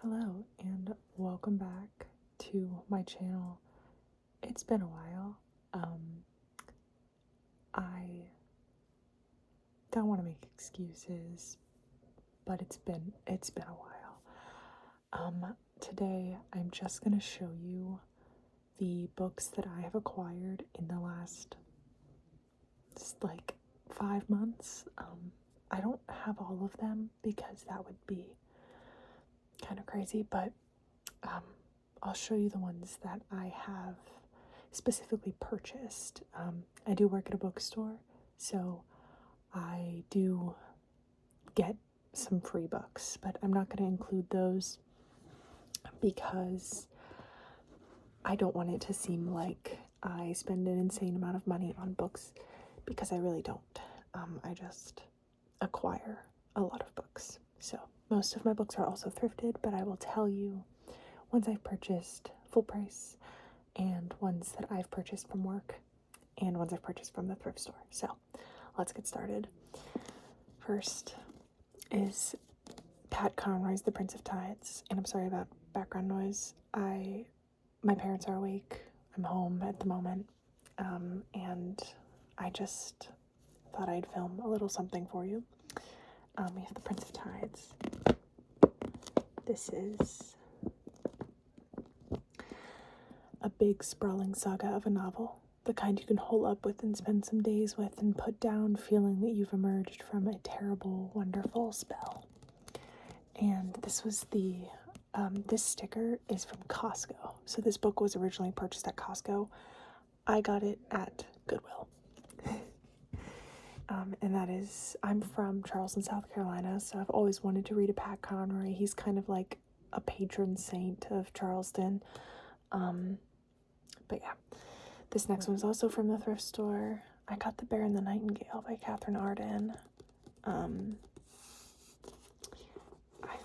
Hello and welcome back to my channel. It's been a while. I don't want to make excuses, but it's been a while. Today I'm just gonna show you the books that I have acquired in the last like 5 months. I don't have all of them because that would be kind of crazy, but I'll show you the ones that I have specifically purchased. I do work at a bookstore, so I do get some free books, but I'm not going to include those because I don't want it to seem like I spend an insane amount of money on books, because I really don't. I just acquire a lot of books. So most of my books are also thrifted, but I will tell you ones I've purchased full price and ones that I've purchased from work and ones I've purchased from the thrift store. So let's get started. First is Pat Conroy's The Prince of Tides, and I'm sorry about background noise. My parents are awake. I'm home at the moment, and I just thought I'd film a little something for you. We have The Prince of Tides. This is a big sprawling saga of a novel, the kind you can hole up with and spend some days with and put down, feeling that you've emerged from a terrible, wonderful spell. And this was this sticker is from Costco. So this book was originally purchased at Costco. I got it at Goodwill. And that is, I'm from Charleston, South Carolina, so I've always wanted to read a Pat Conroy. He's kind of like a patron saint of Charleston. But yeah, this next one is also from the thrift store. I got The Bear and the Nightingale by Catherine Arden. I've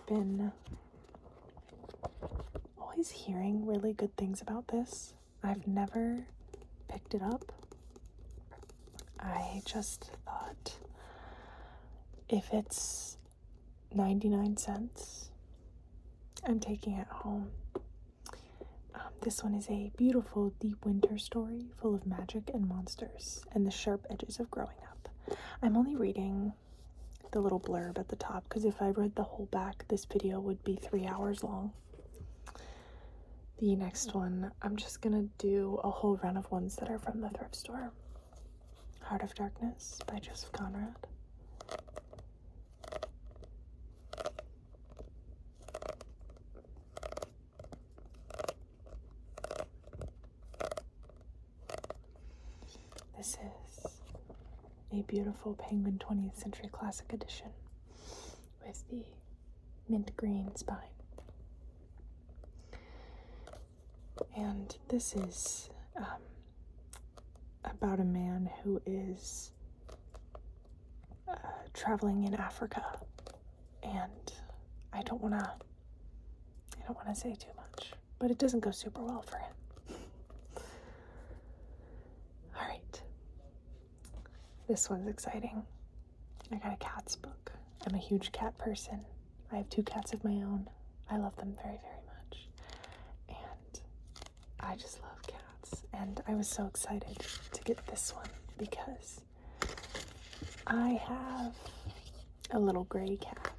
been always hearing really good things about this. I've never picked it up. I just thought, if it's 99 cents, I'm taking it home. This one is a beautiful, deep winter story full of magic and monsters and the sharp edges of growing up. I'm only reading the little blurb at the top because if I read the whole back, this video would be 3 hours long. The next one, I'm just gonna do a whole run of ones that are from the thrift store. Heart of Darkness by Joseph Conrad. This is a beautiful Penguin 20th Century Classic edition with the mint green spine. And this is about a man who is traveling in Africa, and I don't want to say too much, but it doesn't go super well for him. All right. This one's exciting. I got a cat's book. I'm a huge cat person. I have 2 cats of my own. I love them very, very much. And I just love cats. And I was so excited to get this one because I have a little gray cat.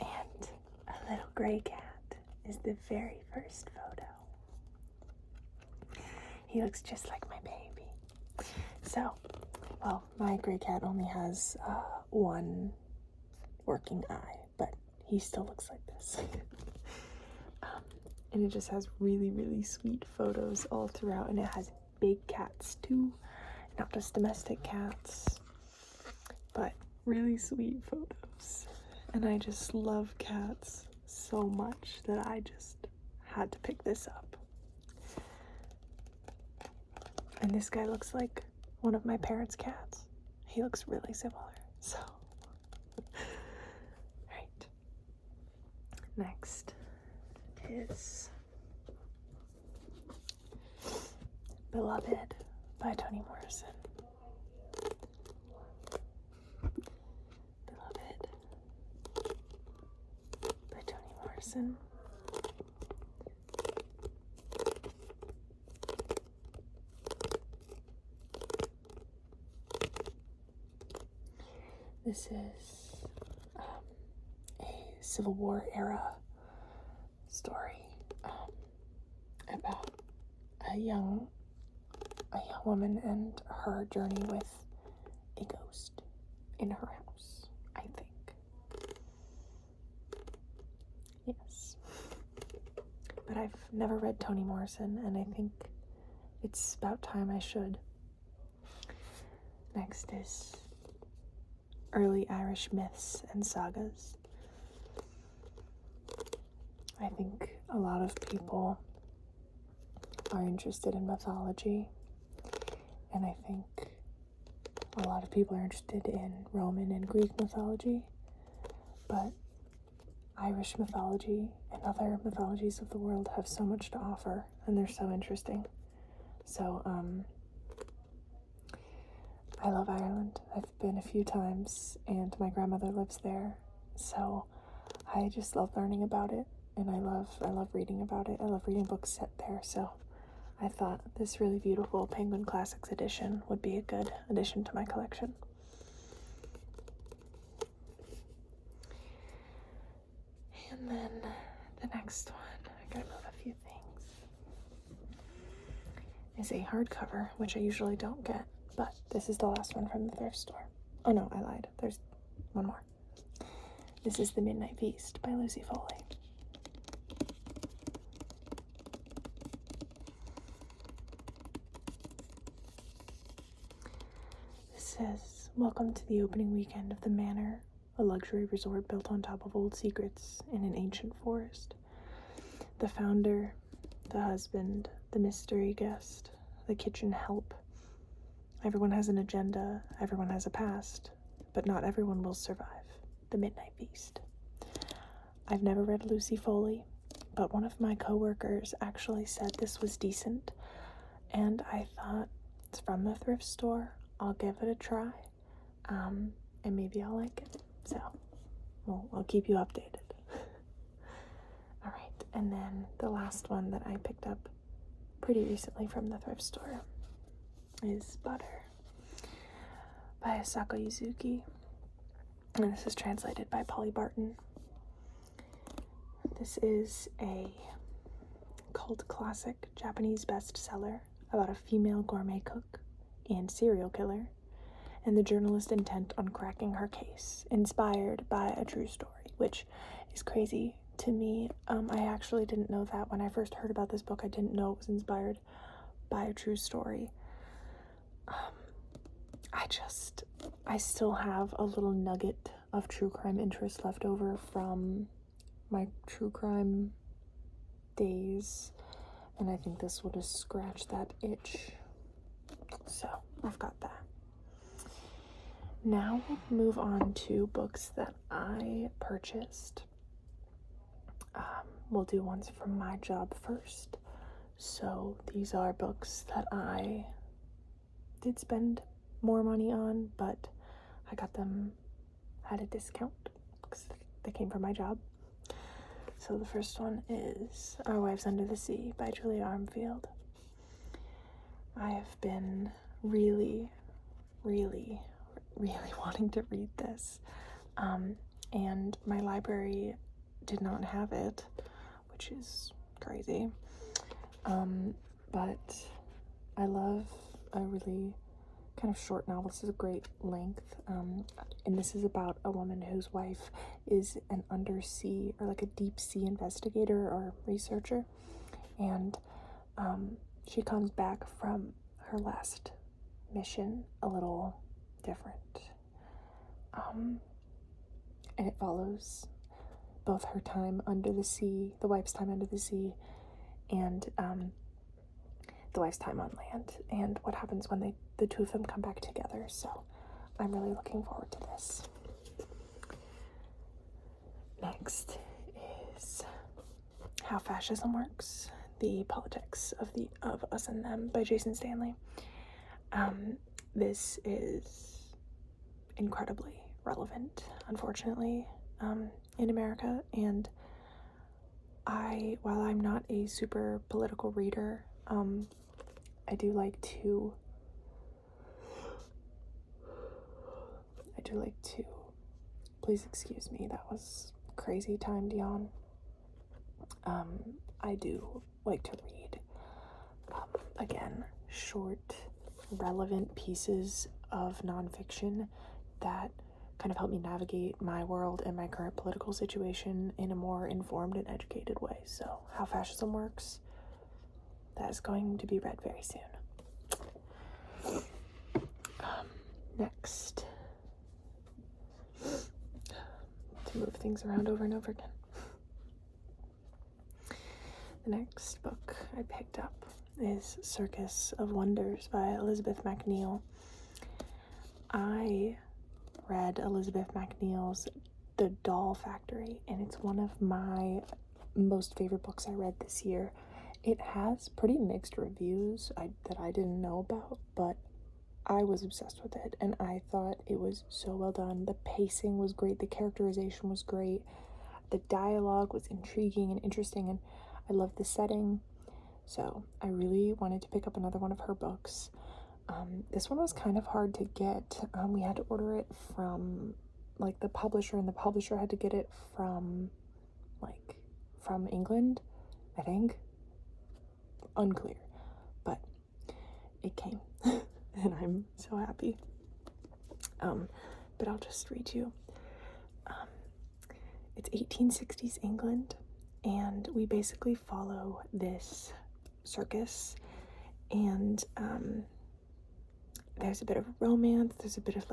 And a little gray cat is the very first photo. He looks just like my baby. So, well, my gray cat only has one working eye, but he still looks like this. And it just has really, really sweet photos all throughout, and it has big cats too, not just domestic cats, but really sweet photos. And I just love cats so much that I just had to pick this up. And this guy looks like one of my parents' cats. He looks really similar, so. Right. Next is Beloved by Toni Morrison. Beloved. Morrison. This is a Civil War era story about a young woman and her journey with a ghost in her house, I think. Yes. But I've never read Toni Morrison, and I think it's about time I should. Next is early Irish myths and sagas. I think a lot of people are interested in mythology, and I think a lot of people are interested in Roman and Greek mythology, but Irish mythology and other mythologies of the world have so much to offer, and they're so interesting. So, I love Ireland. I've been a few times, and my grandmother lives there, so I just love learning about it, and I love reading about it. I love reading books set there, so I thought this really beautiful Penguin Classics edition would be a good addition to my collection. And then the next one, I gotta move a few things, is a hardcover, which I usually don't get, but this is the last one from the thrift store. Oh no, I lied. There's one more. This is The Midnight Feast by Lucy Foley. This says, "Welcome to the opening weekend of The Manor, a luxury resort built on top of old secrets in an ancient forest. The founder, the husband, the mystery guest, the kitchen help. Everyone has an agenda, everyone has a past, but not everyone will survive. The Midnight Feast." I've never read Lucy Foley, but one of my coworkers actually said this was decent, and I thought, it's from the thrift store, I'll give it a try, and maybe I'll like it. So, I'll keep you updated. Alright, and then the last one that I picked up pretty recently from the thrift store is Butter by Asako Yuzuki, and this is translated by Polly Barton. This is a cult classic Japanese bestseller about a female gourmet cook and serial killer, and the journalist intent on cracking her case, inspired by a true story, which is crazy to me. I actually didn't know that. When I first heard about this book, I didn't know it was inspired by a true story. I still have a little nugget of true crime interest left over from my true crime days, and I think this will just scratch that itch. So, I've got that. Now we'll move on to books that I purchased. We'll do ones from my job first. So these are books that I did spend more money on, but I got them at a discount because they came from my job. So the first one is Our Wives Under the Sea by Julia Armfield. I have been really wanting to read this, and my library did not have it, which is crazy, but I love a really kind of short novel. This is a great length, and this is about a woman whose wife is an undersea, or like a deep sea investigator or researcher, and she comes back from her last mission a little different, and it follows both her time under the sea, the wife's time under the sea, and the wife's time on land, and what happens when the two of them come back together. So I'm really looking forward to this. Next is How Fascism Works, The Politics of Us and Them by Jason Stanley. This is incredibly relevant, unfortunately, in America, and while I'm not a super political reader, I do like to please excuse me, that was crazy timed yawn. I do like to read, again, short, relevant pieces of nonfiction that kind of help me navigate my world and my current political situation in a more informed and educated way. So, How Fascism Works, that is going to be read very soon. Next, to move things around over and over again. The next book I picked up is Circus of Wonders by Elizabeth MacNeil. I read Elizabeth MacNeil's The Doll Factory, and it's one of my most favorite books I read this year. It has pretty mixed reviews that I didn't know about, but I was obsessed with it, and I thought it was so well done. The pacing was great, the characterization was great, the dialogue was intriguing and interesting, and I loved the setting. So I really wanted to pick up another one of her books. This one was kind of hard to get. We had to order it from the publisher, and the publisher had to get it from England, I think. Unclear, but it came and I'm so happy. But I'll just read you. It's 1860s England, and we basically follow this circus, and there's a bit of romance, there's a bit of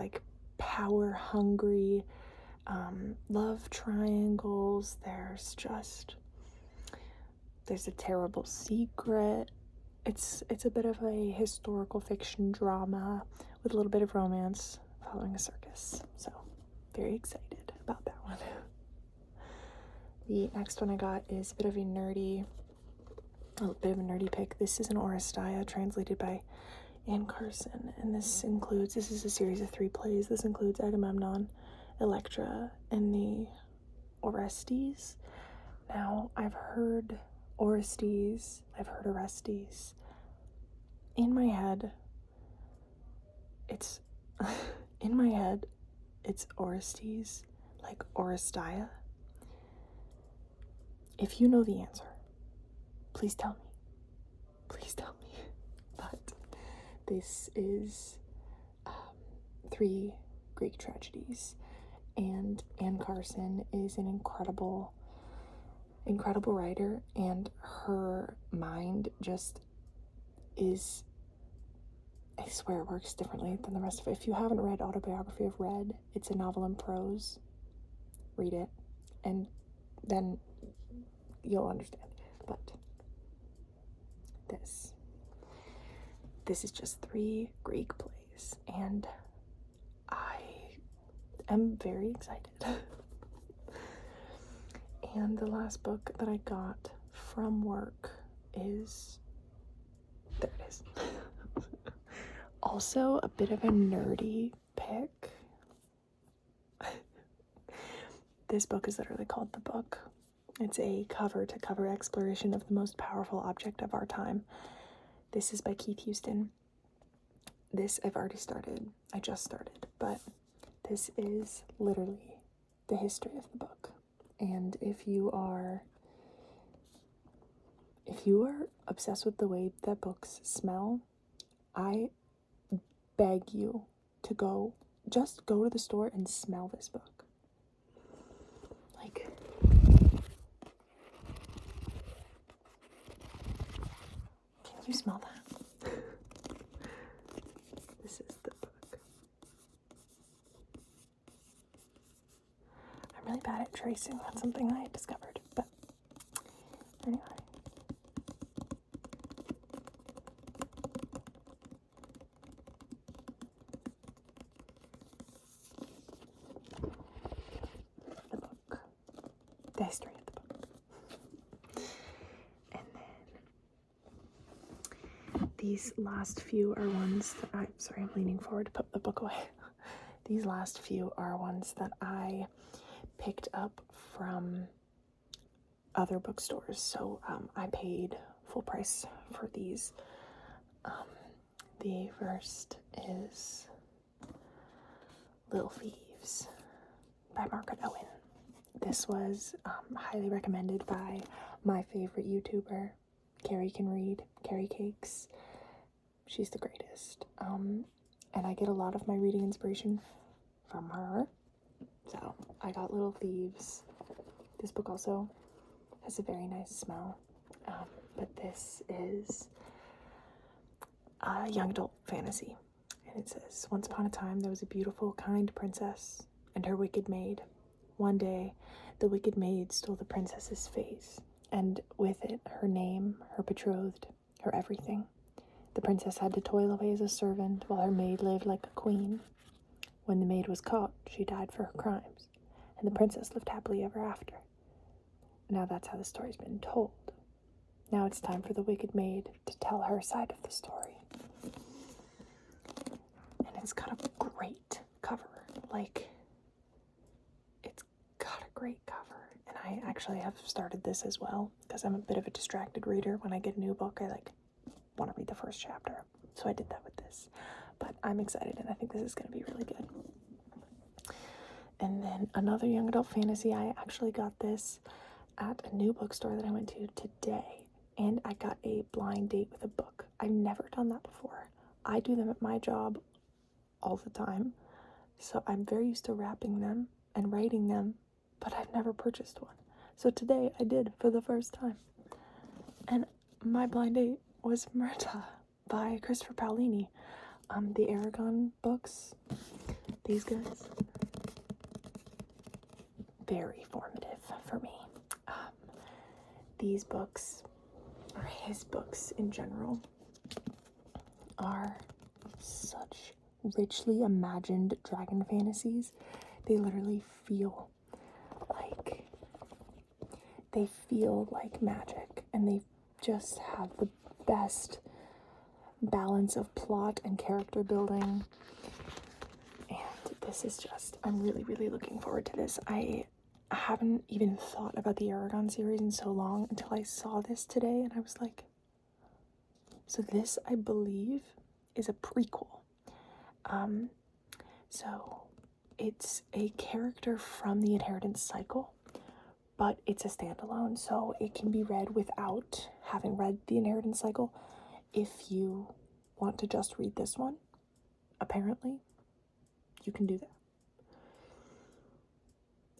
power hungry love triangles, there's a terrible secret. It's a bit of a historical fiction drama with a little bit of romance following a circus. So, very excited about that one. The next one I got is a bit of a nerdy pick. This is an Oresteia translated by Anne Carson, and this is a series of 3 plays. This includes Agamemnon, Electra, and the Orestes. Now, I've heard Orestes, I've heard Orestes. In my head, it's Orestes, like Oresteia. If you know the answer, please tell me. But this is 3 Greek tragedies, and Anne Carson is an incredible writer, and her mind just is, I swear, it works differently than the rest of it. If you haven't read Autobiography of Red, it's a novel in prose. Read it, and then you'll understand. But this is just 3 Greek plays, and I am very excited. And the last book that I got from work is, there it is. Also a bit of a nerdy pick. This book is literally called The Book. It's a cover-to-cover exploration of the most powerful object of our time. This is by Keith Houston. This I've already started. I just started, but this is literally the history of the book. And if you are obsessed with the way that books smell, I beg you to just go to the store and smell this book. Can you smell that? This is the book. I'm really bad at tracing. That's something I discovered. But anyway. The book. The history of the book. And then these last few are ones that I'm leaning forward to put the book away. These last few are ones that I picked up from other bookstores. So I paid full price for these. The first is Little Thieves by Margaret Owen. This was highly recommended by my favorite YouTuber, Carrie Can Read, Carrie Cakes. She's the greatest. And I get a lot of my reading inspiration from her. So I got Little Thieves. This book also has a very nice smell. But this is a young adult fantasy. And it says, once upon a time there was a beautiful, kind princess and her wicked maid. One day, the wicked maid stole the princess's face, and with it, her name, her betrothed, her everything. The princess had to toil away as a servant, while her maid lived like a queen. When the maid was caught, she died for her crimes, and the princess lived happily ever after. Now that's how the story's been told. Now it's time for the wicked maid to tell her side of the story. And it's got a great cover. Like, it's got a great cover. And I actually have started this as well, because I'm a bit of a distracted reader. When I get a new book, I want to read the first chapter. So I did that with this. But I'm excited, and I think this is going to be really good. And then another young adult fantasy, I actually got this at a new bookstore that I went to today. And I got a blind date with a book. I've never done that before. I do them at my job all the time. So I'm very used to wrapping them and writing them, but I've never purchased one. So today I did for the first time. And my blind date was Myrta by Christopher Paolini. The Aragon books, these guys, very formative for me. These books, or his books in general, are such richly imagined dragon fantasies. They literally feel like magic, and they just have the best balance of plot and character building. And this is just, I'm really, really looking forward to this. I haven't even thought about the Aragon series in so long until I saw this today, and I was like, so this, I believe, is a prequel. So it's a character from the Inheritance cycle, but it's a standalone, so it can be read without having read the Inheritance cycle. If you want to just read this one, apparently, you can do that.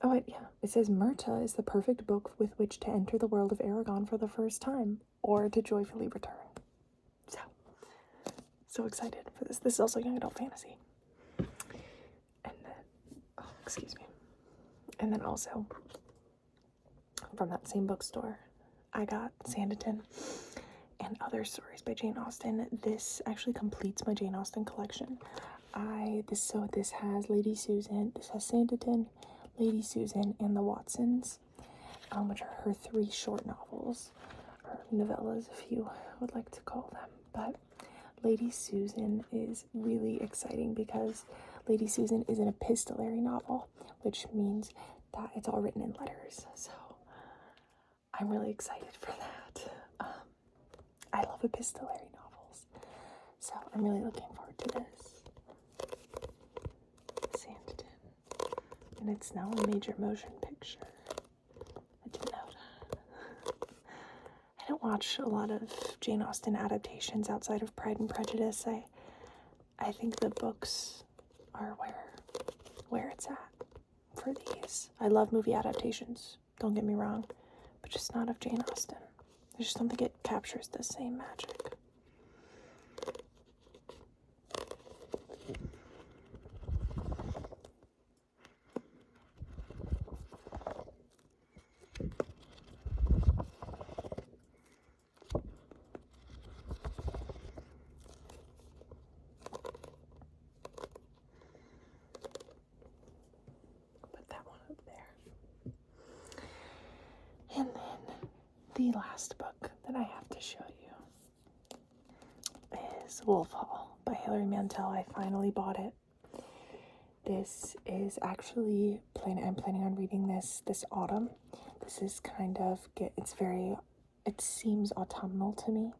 Oh, wait, yeah. It says Myrta is the perfect book with which to enter the world of Aragon for the first time, or to joyfully return. So excited for this. This is also young adult fantasy. And then, excuse me. And then also, from that same bookstore, I got Sanditon and Other Stories by Jane Austen. This actually completes my Jane Austen collection. This has Lady Susan, this has Sanditon, Lady Susan, and the Watsons, which are her 3 short novels, or novellas if you would like to call them. But Lady Susan is really exciting because Lady Susan is an epistolary novel, which means that it's all written in letters. So I'm really excited for that. I love epistolary novels, so I'm really looking forward to this. Sanditon. And it's now a major motion picture. I didn't know that. I don't watch a lot of Jane Austen adaptations outside of Pride and Prejudice. I think the books are where it's at for these. I love movie adaptations, don't get me wrong, but just not of Jane Austen. I just don't think it captures the same magic. Put that one up there. And then the last book that I have to show you is Wolf Hall by Hilary Mantel. I finally bought it. This is actually I'm planning on reading this autumn. This is kind of, it seems autumnal to me,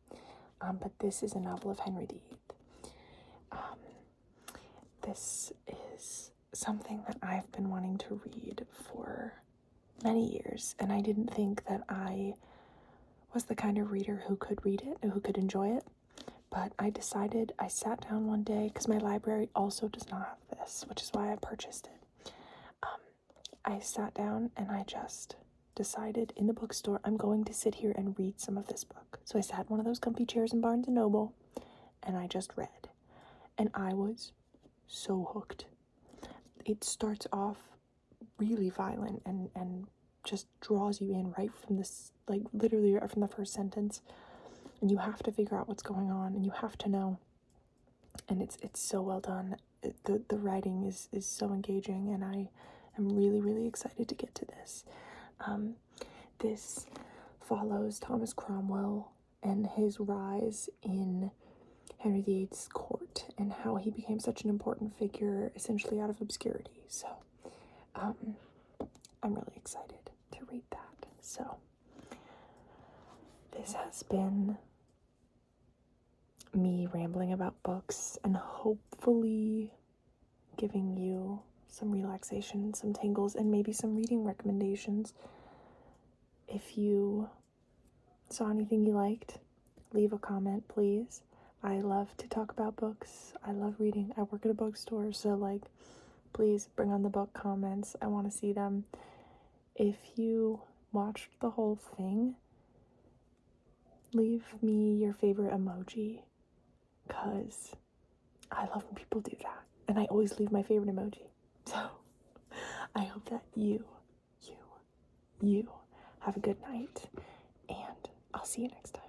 but this is a novel of Henry VIII. This is something that I've been wanting to read for many years, and I didn't think that I was the kind of reader who could read it and who could enjoy it. But I sat down one day, because my library also does not have this, which is why I purchased it. I sat down and I just decided in the bookstore, I'm going to sit here and read some of this book. So I sat in one of those comfy chairs in Barnes & Noble, and I just read. And I was so hooked. It starts off really violent and just draws you in right from this, like literally right from the first sentence. And you have to figure out what's going on, and you have to know. And it's so well done. The writing is so engaging, and I am really, really excited to get to this. This follows Thomas Cromwell and his rise in Henry VIII's court, and how he became such an important figure, essentially out of obscurity. So, I'm really excited to read that. So, this has been me rambling about books and hopefully giving you some relaxation, some tingles, and maybe some reading recommendations. If you saw anything you liked, leave a comment, please. I love to talk about books. I love reading. I work at a bookstore, so like, please bring on the book comments. I want to see them. If you watched the whole thing, leave me your favorite emoji, because I love when people do that. And I always leave my favorite emoji. So I hope that you have a good night, and I'll see you next time.